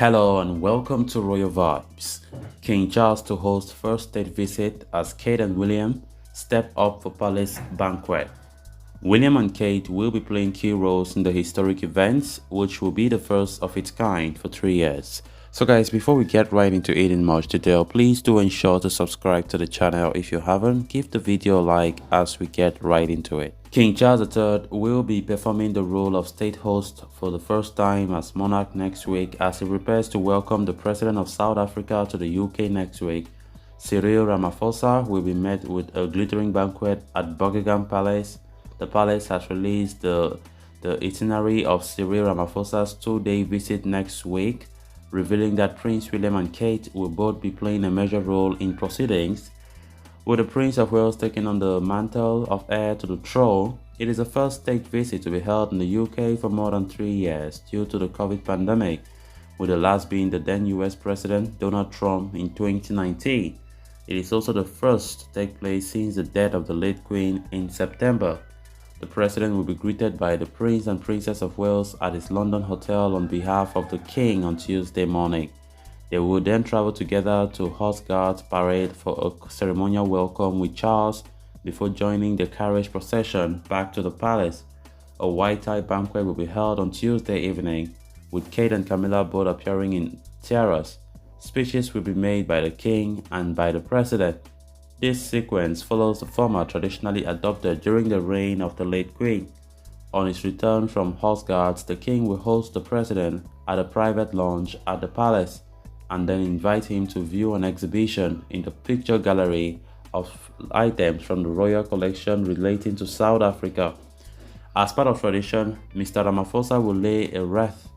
Hello and welcome to Royal Vibes. King Charles to host first state visit as Kate and William step up for palace banquet. William and Kate will be playing key roles in the historic events, which will be the first of its kind for 3 years. So guys, before we get right into it in much detail, please do ensure to subscribe to the channel if you haven't. Give the video a like as we get right into it. King Charles III will be performing the role of state host for the first time as monarch next week as he prepares to welcome the President of South Africa to the UK next week. Cyril Ramaphosa will be met with a glittering banquet at Buckingham Palace. The palace has released the itinerary of Cyril Ramaphosa's 2-day visit next week, revealing that Prince William and Kate will both be playing a major role in proceedings. With the Prince of Wales taking on the mantle of heir to the throne, it is the first state visit to be held in the UK for more than 3 years due to the COVID pandemic, with the last being the then US President Donald Trump in 2019. It is also the first to take place since the death of the late Queen in September. The President will be greeted by the Prince and Princess of Wales at his London hotel on behalf of the King on Tuesday morning. They will then travel together to Horse Guards Parade for a ceremonial welcome with Charles before joining the carriage procession back to the palace. A white-tie banquet will be held on Tuesday evening, with Kate and Camilla both appearing in tiaras. Speeches will be made by the King and by the President. This sequence follows the format traditionally adopted during the reign of the late Queen. On his return from Horse Guards, the King will host the President at a private lounge at the palace and then invite him to view an exhibition in the picture gallery of items from the royal collection relating to South Africa. As part of tradition, Mr. Ramaphosa will lay a wreath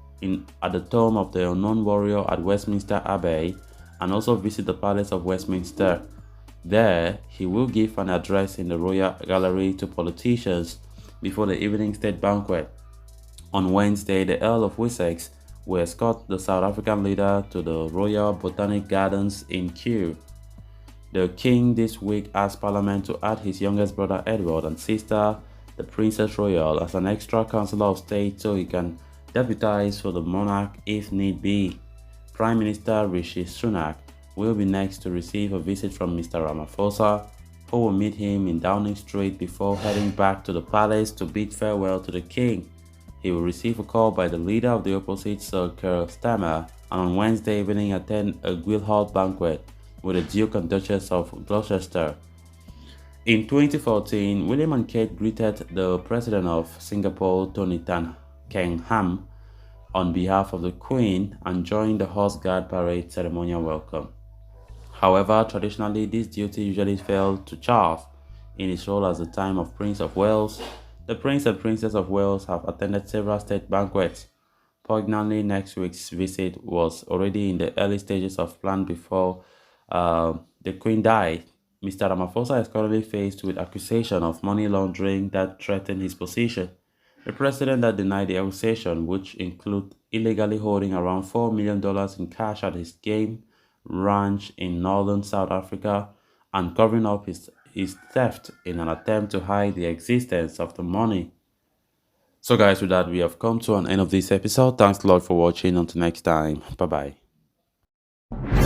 at the tomb of the unknown warrior at Westminster Abbey and also visit the Palace of Westminster. There, he will give an address in the Royal Gallery to politicians before the evening state banquet. On Wednesday, the Earl of Wessex will escort the South African leader to the Royal Botanic Gardens in Kew. The King this week asked Parliament to add his youngest brother Edward and sister, the Princess Royal, as an extra Councillor of State so he can deputize for the monarch if need be. Prime Minister Rishi Sunak will be next to receive a visit from Mr. Ramaphosa, who will meet him in Downing Street before heading back to the palace to bid farewell to the King. He will receive a call by the leader of the opposite, Sir Keir Starmer, and on Wednesday evening attend a Guildhall banquet with the Duke and Duchess of Gloucester. In 2014, William and Kate greeted the President of Singapore, Tony Tan Keng Ham, on behalf of the Queen and joined the Horse Guard Parade ceremonial welcome. However, traditionally, this duty usually fell to Charles in his role as the time of Prince of Wales. The Prince and Princess of Wales have attended several state banquets. Poignantly, next week's visit was already in the early stages of plan before the Queen died. Mr. Ramaphosa is currently faced with accusation of money laundering that threatened his position. The president that denied the accusation, which include illegally holding around $4 million in cash at his game ranch in northern South Africa and covering up his theft in an attempt to hide the existence of the money. So guys, with that, we have come to an end of this episode. Thanks a lot for watching. Until next time, bye bye.